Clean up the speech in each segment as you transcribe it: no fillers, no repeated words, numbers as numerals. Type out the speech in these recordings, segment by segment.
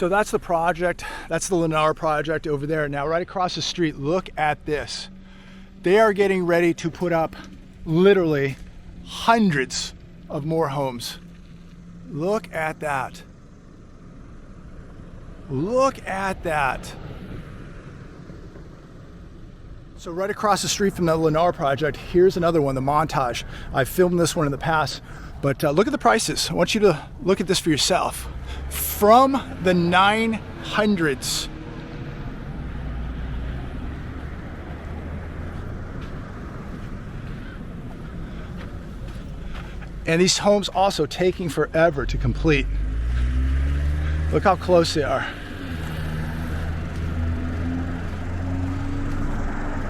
So that's the project. That's the Lennar project over there. Now right across the street, look at this. They are getting ready to put up literally hundreds of more homes. Look at that. Look at that. So right across the street from the Lennar project, here's another one, the Montage. I filmed this one in the past, but look at the prices. I want you to look at this for yourself. From the 900s. And these homes also taking forever to complete. Look how close they are.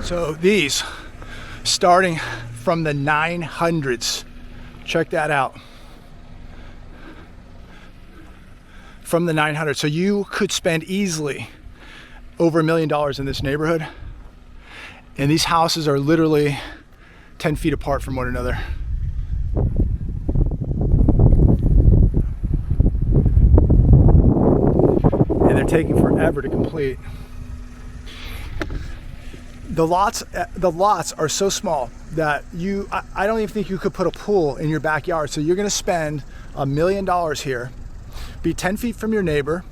So these, starting from the 900s. Check that out. From the 900s. So you could spend easily over $1 million in this neighborhood. And these houses are literally 10 feet apart from one another. And they're taking forever to complete. The lots are so small that I don't even think you could put a pool in your backyard. So you're gonna spend $1 million here, be 10 feet from your neighbor,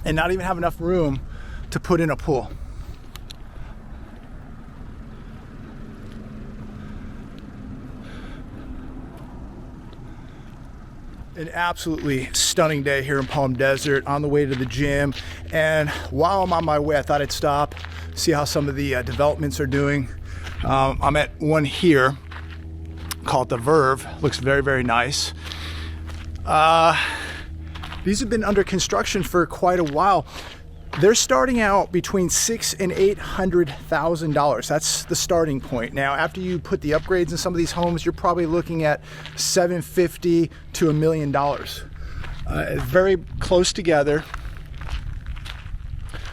and not even have enough room to put in a pool. An absolutely stunning day here in Palm Desert, on the way to the gym. And while I'm on my way, I thought I'd stop, see how some of the developments are doing. I'm at one here called the Verve. Looks very, very nice. These have been under construction for quite a while. They're starting out between $600,000 and $800,000. That's the starting point. Now, after you put the upgrades in some of these homes, you're probably looking at $750,000 to $1 million. Very close together.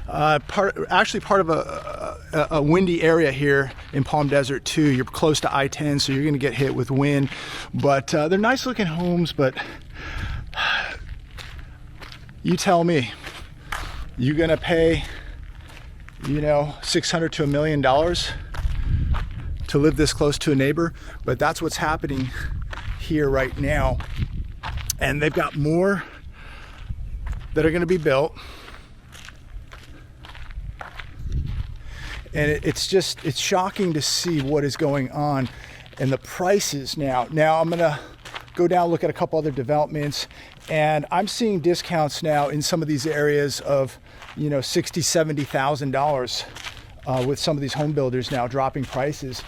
Part of a windy area here in Palm Desert too. You're close to I-10, so you're going to get hit with wind. But they're nice looking homes. But you tell me. You're gonna pay, $600,000 to $1 million to live this close to a neighbor, but that's what's happening here right now. And they've got more that are gonna be built. And it's shocking to see what is going on and the prices now. Now I'm gonna go down, look at a couple other developments, and I'm seeing discounts now in some of these areas of, $60,000, $70,000 with some of these home builders now dropping prices.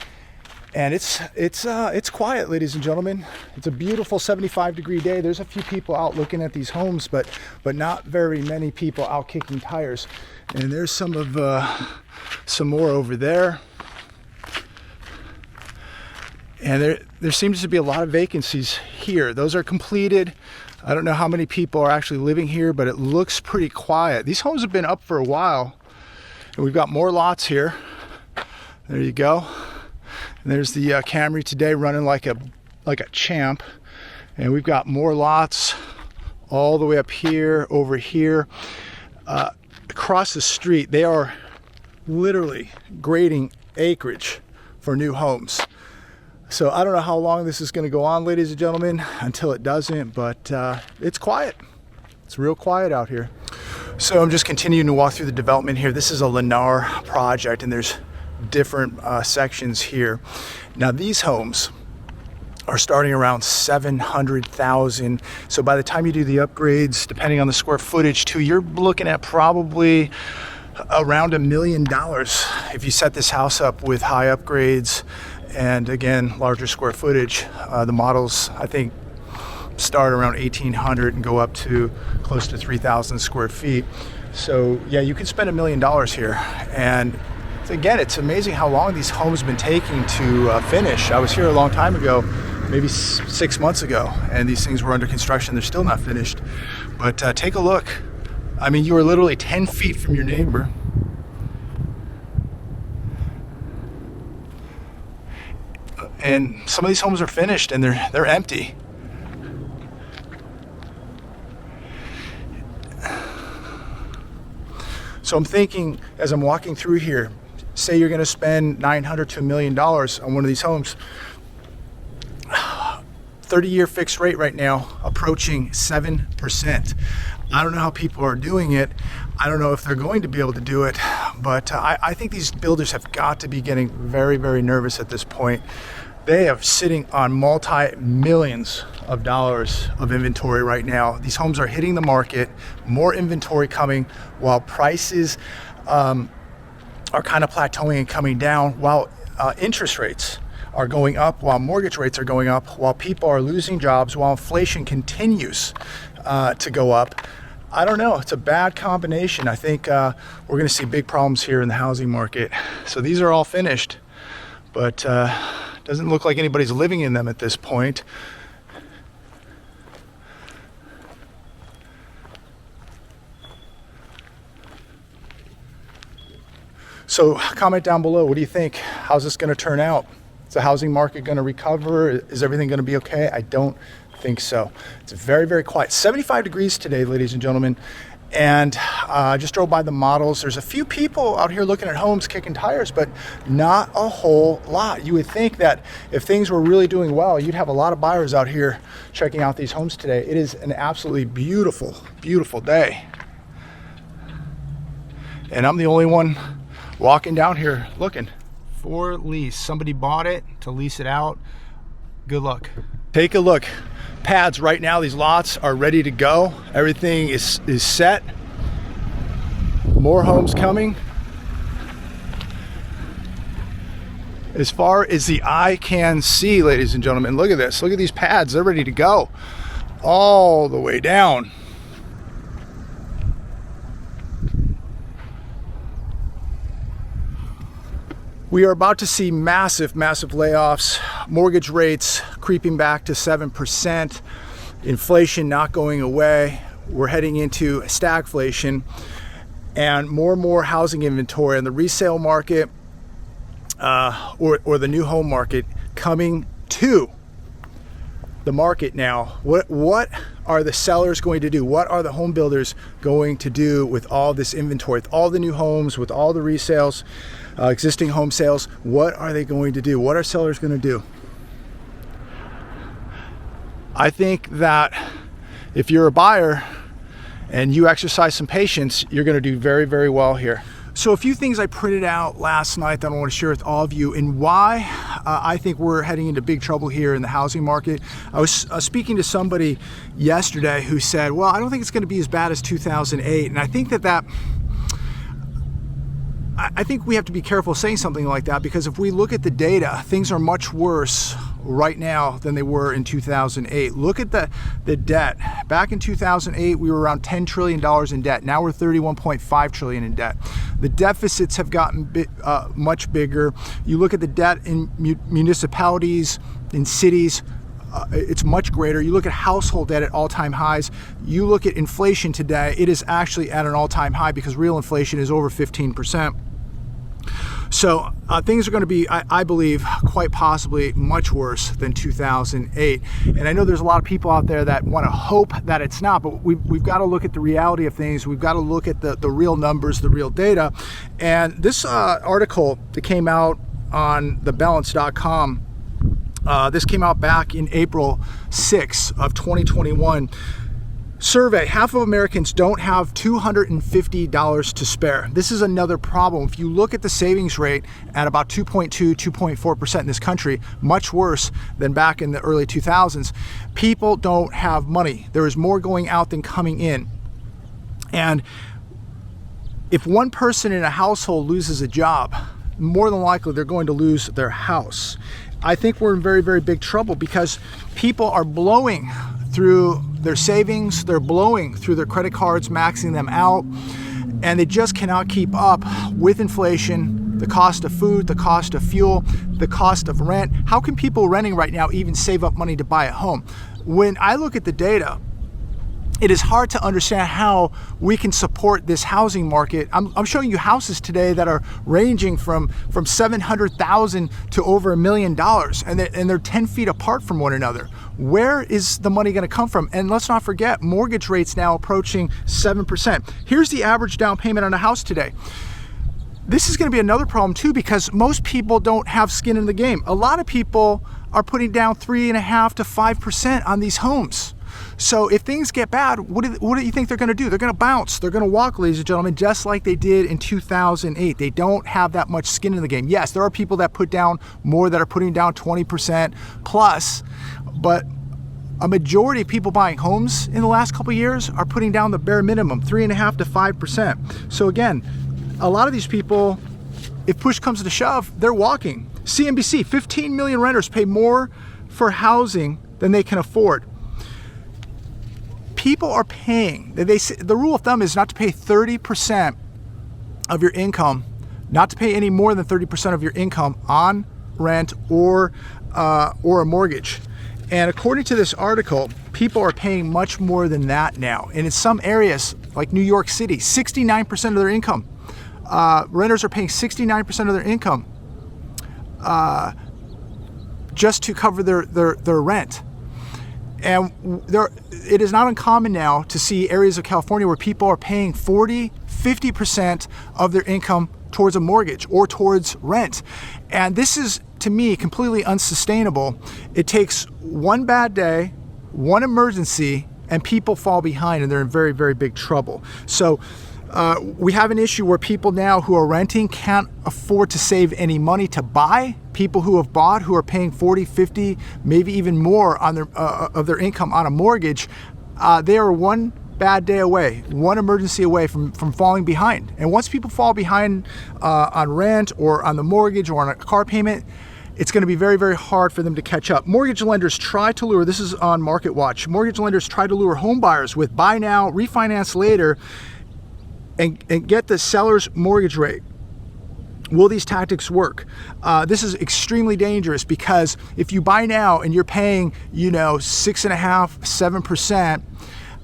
And it's quiet, ladies and gentlemen. It's a beautiful 75-degree day. There's a few people out looking at these homes, but not very many people out kicking tires. And there's some more over there. And there seems to be a lot of vacancies here. Those are completed. I don't know how many people are actually living here, but it looks pretty quiet. These homes have been up for a while. And we've got more lots here. There you go. And there's the Camry today running like a champ. And we've got more lots all the way up here, over here. Across the street, they are literally grading acreage for new homes. So I don't know how long this is going to go on, ladies and gentlemen, until it doesn't, but it's quiet. It's real quiet out here. So I'm just continuing to walk through the development here. This is a Lennar project, and there's different sections here. Now these homes are starting around $700,000. So by the time you do the upgrades, depending on the square footage too, you're looking at probably around $1 million if you set this house up with high upgrades. And again, larger square footage. The models, I think, start around 1,800 and go up to close to 3,000 square feet. So yeah, you can spend $1 million here. And again, it's amazing how long these homes have been taking to finish. I was here a long time ago, maybe 6 months ago, and these things were under construction. They're still not finished. But take a look. I mean, you are literally 10 feet from your neighbor. And some of these homes are finished and they're empty. So I'm thinking, as I'm walking through here, say you're going to spend $900 to $1 million on one of these homes. 30-year fixed rate right now approaching 7%. I don't know how people are doing it. I don't know if they're going to be able to do it, but I think these builders have got to be getting very, very nervous at this point. They are sitting on multi-millions of dollars of inventory right now. These homes are hitting the market, more inventory coming, while prices are kind of plateauing and coming down, while interest rates are going up, while mortgage rates are going up, while people are losing jobs, while inflation continues to go up. I don't know. It's a bad combination. I think we're going to see big problems here in the housing market. So these are all finished, but doesn't look like anybody's living in them at this point. So comment down below. What do you think? How's this going to turn out? Is the housing market going to recover? Is everything going to be okay? I don't think so. It's very, very quiet. 75 degrees today, ladies and gentlemen. And I just drove by the models. There's a few people out here looking at homes, kicking tires, but not a whole lot. You would think that if things were really doing well, you'd have a lot of buyers out here checking out these homes today. It is an absolutely beautiful, beautiful day. And I'm the only one walking down here looking for lease. Somebody bought it to lease it out. Good luck. Take a look. Pads right now, these lots are ready to go. Everything is set. More homes coming. As far as the eye can see, ladies and gentlemen, look at this. Look at these pads. They're ready to go all the way down. We are about to see massive, massive layoffs, mortgage rates creeping back to 7%, inflation not going away. We're heading into stagflation, and more housing inventory in the resale market or the new home market coming to the market now. What are the sellers going to do? What are the home builders going to do with all this inventory, with all the new homes, with all the resales, existing home sales? What are they going to do? What are sellers going to do? I think that if you're a buyer and you exercise some patience, you're going to do very, very well here. So a few things I printed out last night that I want to share with all of you, and why I think we're heading into big trouble here in the housing market. I was speaking to somebody yesterday who said, well, I don't think it's going to be as bad as 2008. And I think I think we have to be careful saying something like that, because if we look at the data, things are much worse right now than they were in 2008. Look at the debt. Back in 2008, we were around $10 trillion in debt. Now we're $31.5 trillion in debt. The deficits have gotten much bigger. You look at the debt in municipalities, in cities, it's much greater. You look at household debt at all-time highs. You look at inflation today, it is actually at an all-time high because real inflation is over 15%. So things are going to be, I believe, quite possibly much worse than 2008. And I know there's a lot of people out there that want to hope that it's not, but we've got to look at the reality of things. We've got to look at the real numbers, the real data. And this article that came out on thebalance.com, this came out back in April 6th of 2021. Survey, half of Americans don't have $250 to spare. This is another problem. If you look at the savings rate at about 2.2, 2.4% in this country, much worse than back in the early 2000s, people don't have money. There is more going out than coming in. And if one person in a household loses a job, more than likely they're going to lose their house. I think we're in very, very big trouble because people are blowing through their savings, they're blowing through their credit cards, maxing them out, and they just cannot keep up with inflation, the cost of food, the cost of fuel, the cost of rent. How can people renting right now even save up money to buy a home? When I look at the data, it is hard to understand how we can support this housing market. I'm showing you houses today that are ranging from $700,000 to over $1 million, and they're 10 feet apart from one another. Where is the money going to come from? And let's not forget, mortgage rates now approaching 7%. Here's the average down payment on a house today. This is going to be another problem too, because most people don't have skin in the game. A lot of people are putting down 3.5% to 5% on these homes. So if things get bad, what do you think they're going to do? They're going to bounce. They're going to walk, ladies and gentlemen, just like they did in 2008. They don't have that much skin in the game. Yes, there are people that put down more, that are putting down 20% plus, but a majority of people buying homes in the last couple of years are putting down the bare minimum, 3.5% to 5%. So again, a lot of these people, if push comes to shove, they're walking. CNBC, 15 million renters pay more for housing than they can afford. People are paying, the rule of thumb is not to pay 30% of your income, not to pay any more than 30% of your income on rent or a mortgage. And according to this article, people are paying much more than that now. And in some areas, like New York City, 69% of their income. Renters are paying 69% of their income just to cover their rent. And it is not uncommon now to see areas of California where people are paying 40, 50% of their income towards a mortgage or towards rent. And this is, to me, completely unsustainable. It takes one bad day, one emergency, and people fall behind and they're in very, very big trouble. So we have an issue where people now who are renting can't afford to save any money to buy. People who have bought, who are paying 40, 50, maybe even more on of their income on a mortgage, they are one bad day away, one emergency away from falling behind. And once people fall behind on rent or on the mortgage or on a car payment, it's going to be very, very hard for them to catch up. Mortgage lenders try to lure, this is on Market Watch, mortgage lenders try to lure home buyers with buy now, refinance later, and get the seller's mortgage rate. Will these tactics work? This is extremely dangerous, because if you buy now and you're paying, 6.5%,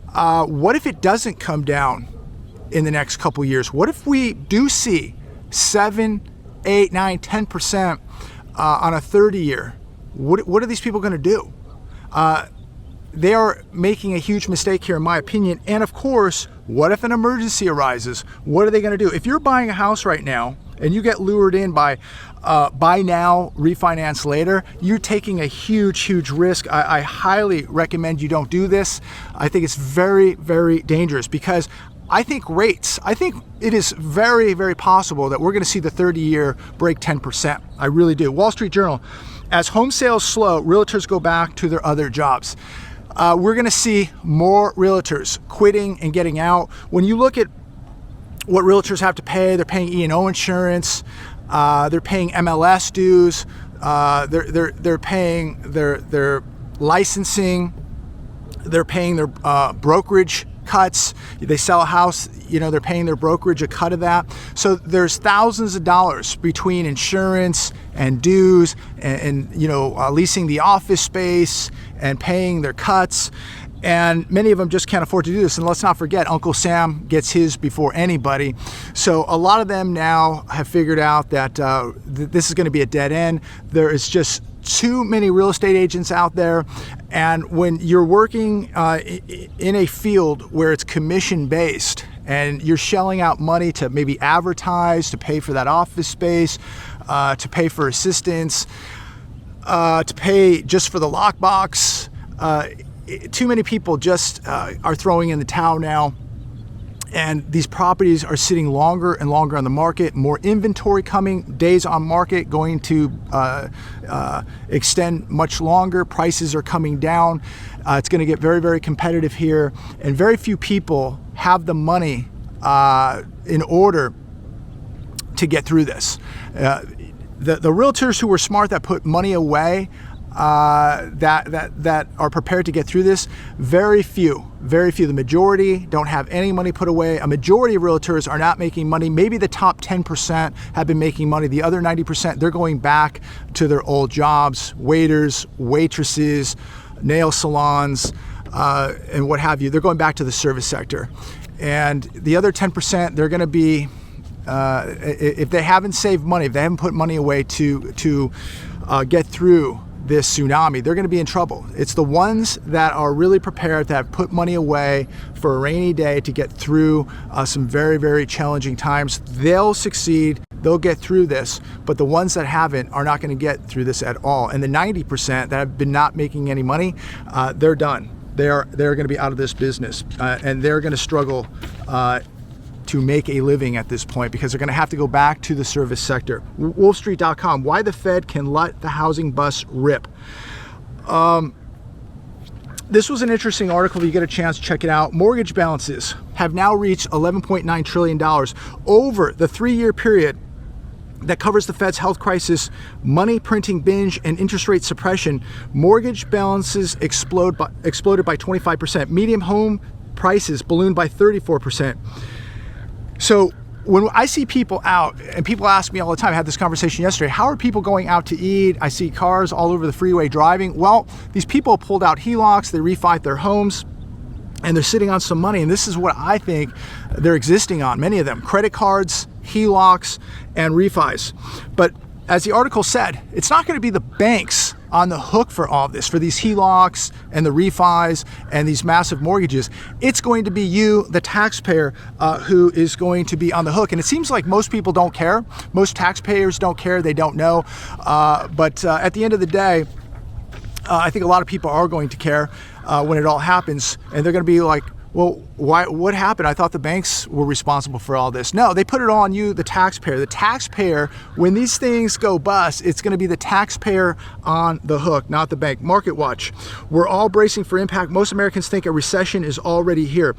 7%, what if it doesn't come down in the next couple years? What if we do see 7, 8, 9, 10% on a 30-year? What are these people going to do? They are making a huge mistake here, in my opinion. And of course, what if an emergency arises? What are they going to do? If you're buying a house right now and you get lured in by buy now, refinance later, you're taking a huge, huge risk. I highly recommend you don't do this. I think it's very, very dangerous, because I think it is very, very possible that we're going to see the 30-year break 10%. I really do. Wall Street Journal, as home sales slow, realtors go back to their other jobs. We're going to see more realtors quitting and getting out. When you look at what realtors have to pay, they're paying E&O insurance, they're paying MLS dues, they're paying their licensing, they're paying their brokerage cuts. They sell a house, they're paying their brokerage a cut of that. So there's thousands of dollars between insurance and dues and leasing the office space and paying their cuts. And many of them just can't afford to do this. And let's not forget, Uncle Sam gets his before anybody. So a lot of them now have figured out that this is going to be a dead end. There is just too many real estate agents out there. And when you're working in a field where it's commission based and you're shelling out money to maybe advertise, to pay for that office space, to pay for assistants, to pay just for the lockbox, too many people just are throwing in the towel now. And these properties are sitting longer and longer on the market, more inventory coming, days on market going to extend much longer, prices are coming down. It's going to get very, very competitive here, and very few people have the money in order to get through this. The realtors who were smart, that put money away, that are prepared to get through this, very few. The majority don't have any money put away. A majority of realtors are not making money. Maybe the top 10% have been making money. The other 90%, they're going back to their old jobs, waiters, waitresses, nail salons, and what have you. They're going back to the service sector. And the other 10%, they're going to be, if they haven't saved money, if they haven't put money away to get through this tsunami, they're going to be in trouble. It's the ones that are really prepared, that have put money away for a rainy day to get through some very, very challenging times. They'll succeed. They'll get through this, but the ones that haven't are not going to get through this at all. And the 90% that have been not making any money, they're done. They're going to be out of this business, and they're going to struggle to make a living at this point, because they're going to have to go back to the service sector. Wolfstreet.com, why the Fed can let the housing bus rip. This was an interesting article. If you get a chance, check it out. Mortgage balances have now reached $11.9 trillion over the 3-year period that covers the Fed's health crisis, money printing binge, and interest rate suppression. Mortgage balances exploded by 25%. Median home prices ballooned by 34%. So when I see people out, and people ask me all the time, I had this conversation yesterday, how are people going out to eat? I see cars all over the freeway driving. Well, these people pulled out HELOCs, they refied their homes, and they're sitting on some money. And this is what I think they're existing on, many of them: credit cards, HELOCs, and refis. But as the article said, it's not going to be the banks on the hook for all of this, for these HELOCs and the refis and these massive mortgages. It's going to be you, the taxpayer, who is going to be on the hook. And it seems like most people don't care. Most taxpayers don't care. They don't know. But at the end of the day, I think a lot of people are going to care when it all happens. And they're going to be like, well, why? What happened? I thought the banks were responsible for all this. No, they put it all on you, the taxpayer. The taxpayer, when these things go bust, it's going to be the taxpayer on the hook, not the bank. Market Watch, we're all bracing for impact. Most Americans think a recession is already here.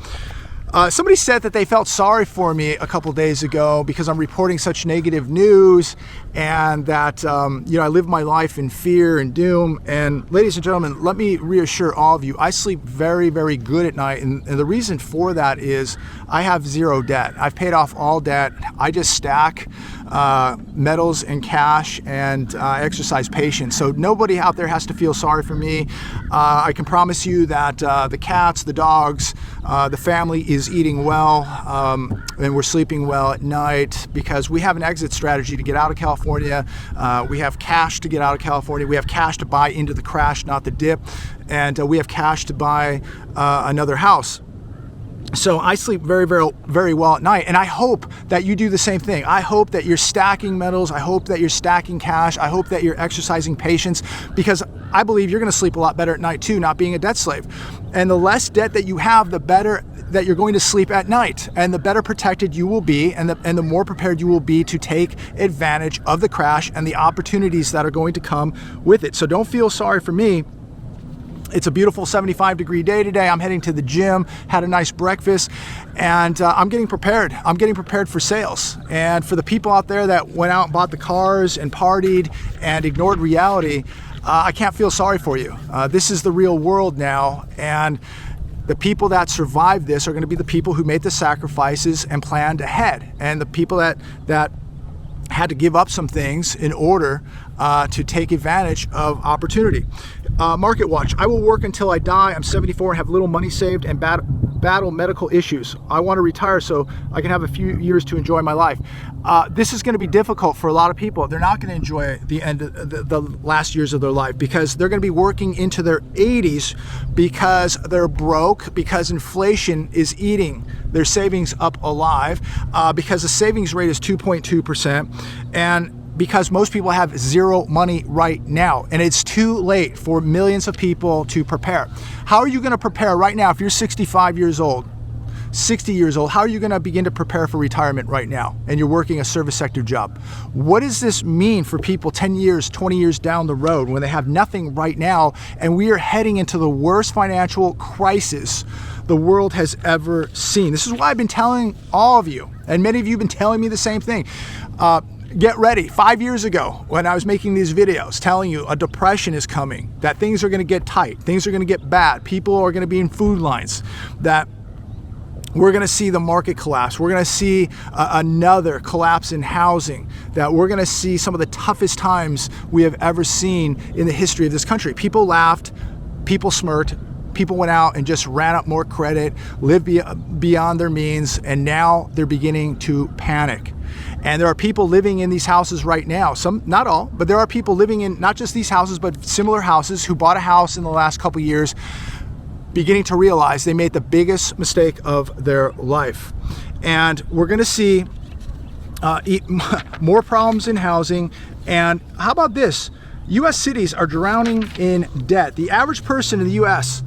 Somebody said that they felt sorry for me a couple days ago because I'm reporting such negative news, and that I live my life in fear and doom. And ladies and gentlemen, let me reassure all of you, I sleep very, very good at night, and the reason for that is I have zero debt. I've paid off all debt. I just stack metals and cash, and exercise patience. So nobody out there has to feel sorry for me. I can promise you that the cats, the dogs, the family is eating well, and we're sleeping well at night, because we have an exit strategy to get out of California. We have cash to get out of California. We have cash to buy into the crash, not the dip. And we have cash to buy another house. So I sleep very, very, very well at night, and I hope that you do the same thing. I hope that you're stacking metals. I hope that you're stacking cash. I hope that you're exercising patience, because I believe you're going to sleep a lot better at night too, not being a debt slave. And the less debt that you have, the better that you're going to sleep at night, and the better protected you will be, and the more prepared you will be to take advantage of the crash and the opportunities that are going to come with it. So don't feel sorry for me. It's a beautiful 75-degree day today. I'm heading to the gym, had a nice breakfast, and I'm getting prepared. I'm getting prepared for sales. And for the people out there that went out and bought the cars and partied and ignored reality, I can't feel sorry for you. This is the real world now, and the people that survived this are going to be the people who made the sacrifices and planned ahead, and the people that had to give up some things in order to take advantage of opportunity. Market Watch, I will work until I die. I'm 74 and have little money saved and battle medical issues. I want to retire so I can have a few years to enjoy my life. This is going to be difficult for a lot of people. They're not going to enjoy the end of the last years of their life, because they're going to be working into their 80s because they're broke, because inflation is eating their savings up alive, because the savings rate is 2.2%, and because most people have zero money right now, and it's too late for millions of people to prepare. How are you going to prepare right now if you're 65 years old, 60 years old? How are you going to begin to prepare for retirement right now and you're working a service sector job? What does this mean for people 10 years, 20 years down the road when they have nothing right now, and we are heading into the worst financial crisis the world has ever seen? This is why I've been telling all of you, and many of you have been telling me the same thing. Get ready. 5 years ago, when I was making these videos telling you a depression is coming, that things are going to get tight, things are going to get bad, people are going to be in food lines, that we're going to see the market collapse, we're going to see another collapse in housing, that we're going to see some of the toughest times we have ever seen in the history of this country. People laughed, people smirked, People went out and just ran up more credit, lived beyond their means, and now they're beginning to panic. And there are people living in these houses right now, some, not all, but there are people living in not just these houses, but similar houses who bought a house in the last couple years, beginning to realize they made the biggest mistake of their life. And we're gonna see more problems in housing. And how about this? US cities are drowning in debt. The average person in the US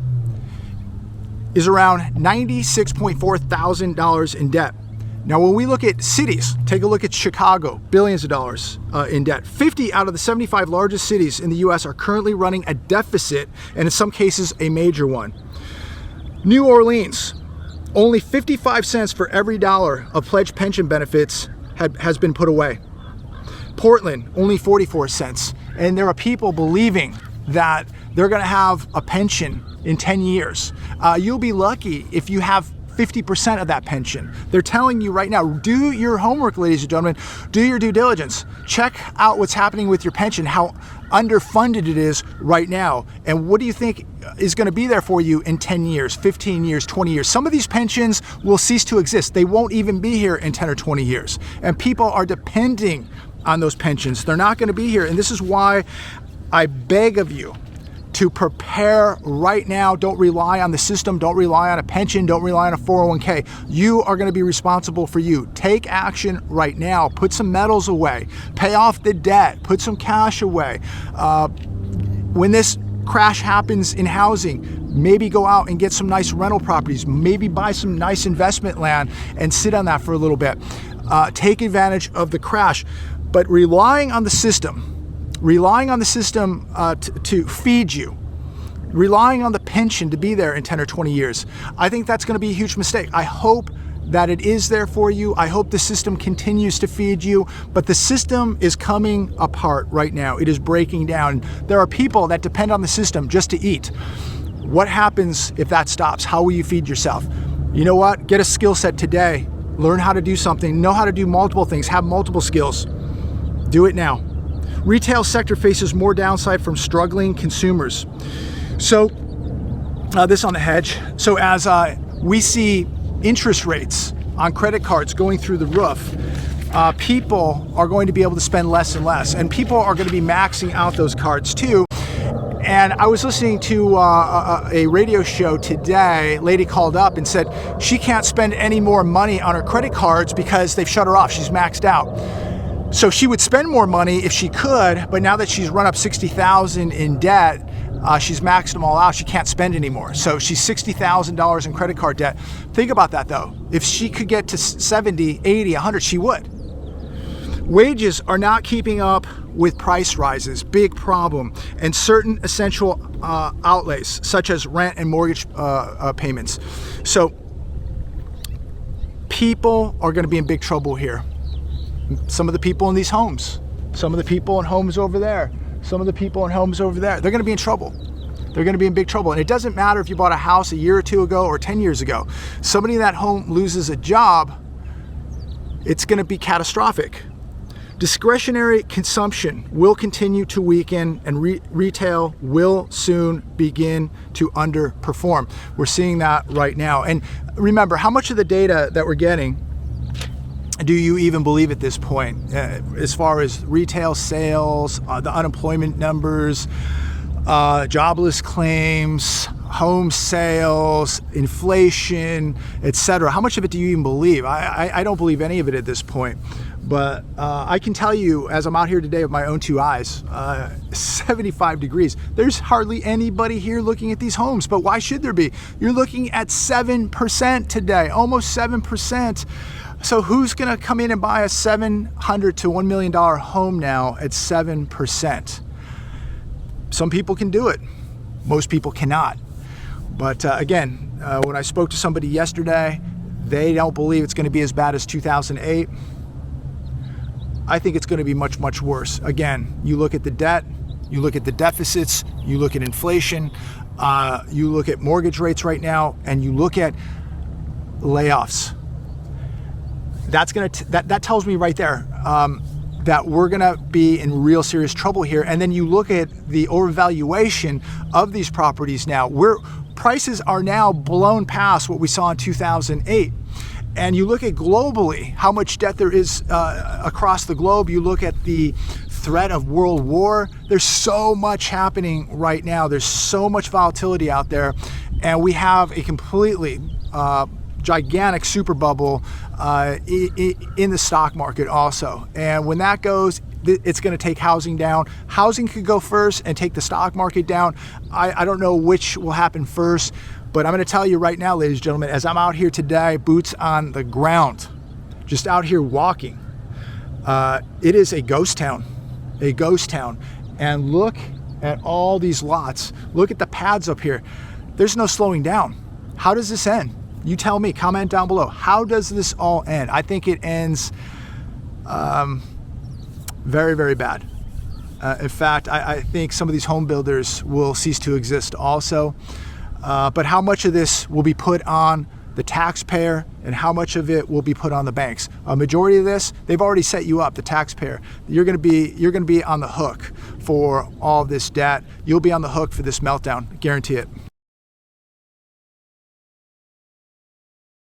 is around $96.4 thousand in debt. Now, when we look at cities, take a look at Chicago, billions of dollars in debt. 50 out of the 75 largest cities in the US are currently running a deficit, and in some cases, a major one. New Orleans, only 55 cents for every dollar of pledged pension benefits has been put away. Portland, only 44 cents. And there are people believing that they're gonna have a pension in 10 years. You'll be lucky if you have 50% of that pension. They're telling you right now, do your homework, ladies and gentlemen, do your due diligence. Check out what's happening with your pension, how underfunded it is right now. And what do you think is gonna be there for you in 10 years, 15 years, 20 years? Some of these pensions will cease to exist. They won't even be here in 10 or 20 years. And people are depending on those pensions. They're not gonna be here. And this is why I beg of you to prepare right now. Don't rely on the system. Don't rely on a pension. Don't rely on a 401k. You are going to be responsible for you. Take action right now. Put some metals away. Pay off the debt. Put some cash away. When this crash happens in housing, maybe go out and get some nice rental properties. Maybe buy some nice investment land and sit on that for a little bit. Take advantage of the crash. But relying on the system to feed you, relying on the pension to be there in 10 or 20 years, I think that's going to be a huge mistake. I hope that it is there for you. I hope the system continues to feed you, but the system is coming apart right now. It is breaking down. There are people that depend on the system just to eat. What happens if that stops? How will you feed yourself? You know what? Get a skill set today. Learn how to do something. Know how to do multiple things. Have multiple skills. Do it now. Retail sector faces more downside from struggling consumers. So this on the hedge. So as we see interest rates on credit cards going through the roof, people are going to be able to spend less and less, and people are going to be maxing out those cards too. And I was listening to a radio show today. A lady called up and said she can't spend any more money on her credit cards because they've shut her off. She's maxed out. So she would spend more money if she could, but now that she's run up $60,000 in debt, she's maxed them all out. She can't spend anymore. So she's $60,000 in credit card debt. Think about that though. If she could get to 70, 80, 100, she would. Wages are not keeping up with price rises, big problem, and certain essential outlays such as rent and mortgage payments. So people are going to be in big trouble here. Some of the people in these homes, some of the people in homes over there, some of the people in homes over there, they're going to be in trouble. They're going to be in big trouble. And it doesn't matter if you bought a house a year or two ago or 10 years ago. Somebody in that home loses a job, it's going to be catastrophic. Discretionary consumption will continue to weaken, and retail will soon begin to underperform. We're seeing that right now. And remember, how much of the data that we're getting do you even believe at this point, as far as retail sales, the unemployment numbers, jobless claims, home sales, inflation, etc.? How much of it do you even believe? I don't believe any of it at this point. But I can tell you, as I'm out here today with my own two eyes, 75 degrees, there's hardly anybody here looking at these homes. But why should there be? You're looking at 7% today, almost 7%. So who's going to come in and buy a $700,000 to $1 million home now at 7%? Some people can do it. Most people cannot. But again, when I spoke to somebody yesterday, they don't believe it's going to be as bad as 2008. I think it's going to be much, much worse. Again, you look at the debt, you look at the deficits, you look at inflation, you look at mortgage rates right now, and you look at layoffs. That tells me right there that we're gonna be in real serious trouble here. And then you look at the overvaluation of these properties now. prices are now blown past what we saw in 2008. And you look at globally how much debt there is across the globe. You look at the threat of world war. There's so much happening right now. There's so much volatility out there. And we have a completely gigantic super bubble in the stock market also. And when that goes, it's going to take housing down. Housing could go first and take the stock market down. I don't know which will happen first. But I'm going to tell you right now, ladies and gentlemen, as I'm out here today, boots on the ground, just out here walking, it is a ghost town, a ghost town. And look at all these lots. Look at the pads up here. There's no slowing down. How does this end? You tell me, comment down below. How does this all end? I think it ends very, very bad. In fact, I think some of these home builders will cease to exist also. But how much of this will be put on the taxpayer and how much of it will be put on the banks? A majority of this, they've already set you up, the taxpayer. You're going to be on the hook for all this debt. You'll be on the hook for this meltdown, guarantee it.